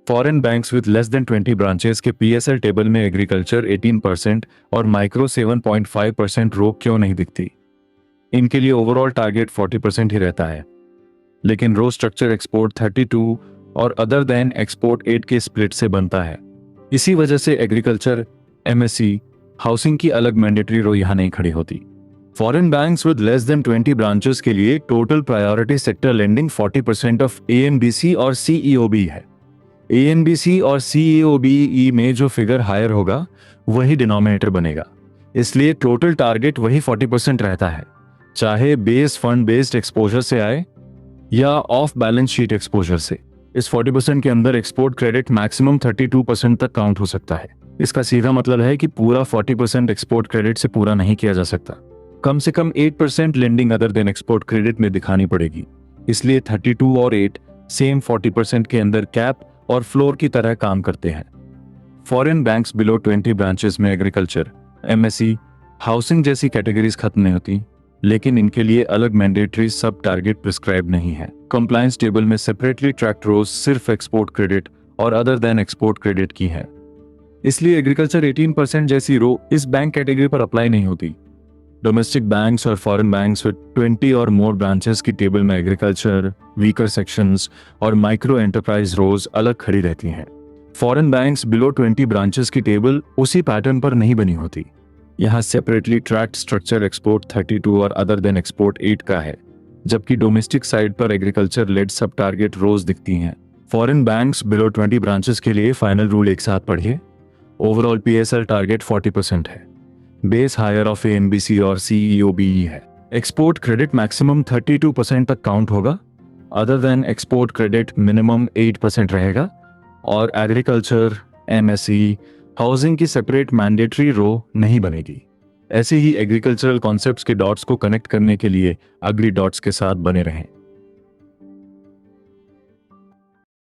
Foreign banks with less than 20 branches के PSL table में agriculture 18% और माइक्रो 7.5% रो क्यों नहीं दिखती? इनके लिए ओवरऑल टारगेट 40% ही रहता है, लेकिन रो स्ट्रक्चर एक्सपोर्ट 32 और अदर देन एक्सपोर्ट 8 के स्प्लिट से बनता है। इसी वजह से एग्रीकल्चर, एमएससी, हाउसिंग की अलग मैंडेटरी रो यहां नहीं खड़ी होती। Foreign banks with less than 20 branches के लिए total priority sector lending 40% of ANBC और सीईओबी है। एएनबीसी और सीईओबी में जो फिगर हायर होगा वही डिनोमिनेटर बनेगा, इसलिए टोटल टारगेट वही 40% रहता है, चाहे बेस फंड बेस्ड एक्सपोजर से आए या ऑफ बैलेंस शीट एक्सपोजर से। इस 40% के अंदर एक्सपोर्ट क्रेडिट मैक्सिमम 32% तक काउंट हो सकता है। इसका सीधा मतलब है कि पूरा 40% एक्सपोर्ट क्रेडिट से पूरा नहीं किया जा सकता। कम से कम 8% lending other than export credit में दिखानी पड़ेगी, इसलिए 32 और 8 सेम 40% के अंदर कैप और फ्लोर की तरह काम करते हैं। फॉरेन बैंक्स बिलो 20 ब्रांचेस में एग्रीकल्चर, एमएससी, हाउसिंग जैसी कैटेगरीज खत्म नहीं होती, लेकिन इनके लिए अलग मैंडेटरी सब टारगेट प्रिस्क्राइब नहीं है। कंप्लायंस टेबल में सेपरेटली ट्रैक्ड रोज सिर्फ एक्सपोर्ट क्रेडिट और अदर देन एक्सपोर्ट क्रेडिट की है, इसलिए एग्रीकल्चर 18% जैसी रो इस बैंक कैटेगरी पर अप्लाई नहीं होती। डोमेस्टिक बैंक्स और फॉरेन बैंक्स विद 20 और मोर ब्रांचेस की टेबल में एग्रीकल्चर, वीकर सेक्शंस और माइक्रो एंटरप्राइज रोज अलग खड़ी रहती हैं। फॉरेन बैंक्स बिलो 20 ब्रांचेस की टेबल उसी पैटर्न पर नहीं बनी होती। यहाँ सेपरेटली ट्रैक्ड स्ट्रक्चर एक्सपोर्ट 32 और अदर देन एक्सपोर्ट 8 का है, जबकि डोमेस्टिक साइड पर एग्रीकल्चर लेड सब टारगेट रोज दिखती हैं। फॉरेन बैंक्स बिलो 20 ब्रांचेस के लिए फाइनल रूल एक साथ पढ़िए। ओवरऑल पीएसएल टारगेट 40% है, बेस हायर ऑफ एएनबीसी और सीईओबी है। एक्सपोर्ट क्रेडिट मैक्सिमम 32% तक काउंट होगा, other than export credit minimum 8% रहेगा, और एग्रीकल्चर, एमएससी, हाउसिंग की सेपरेट मैंडेटरी रो नहीं बनेगी। ऐसे ही एग्रीकल्चरल कॉन्सेप्ट्स के डॉट्स को कनेक्ट करने के लिए अगली डॉट्स के साथ बने रहें।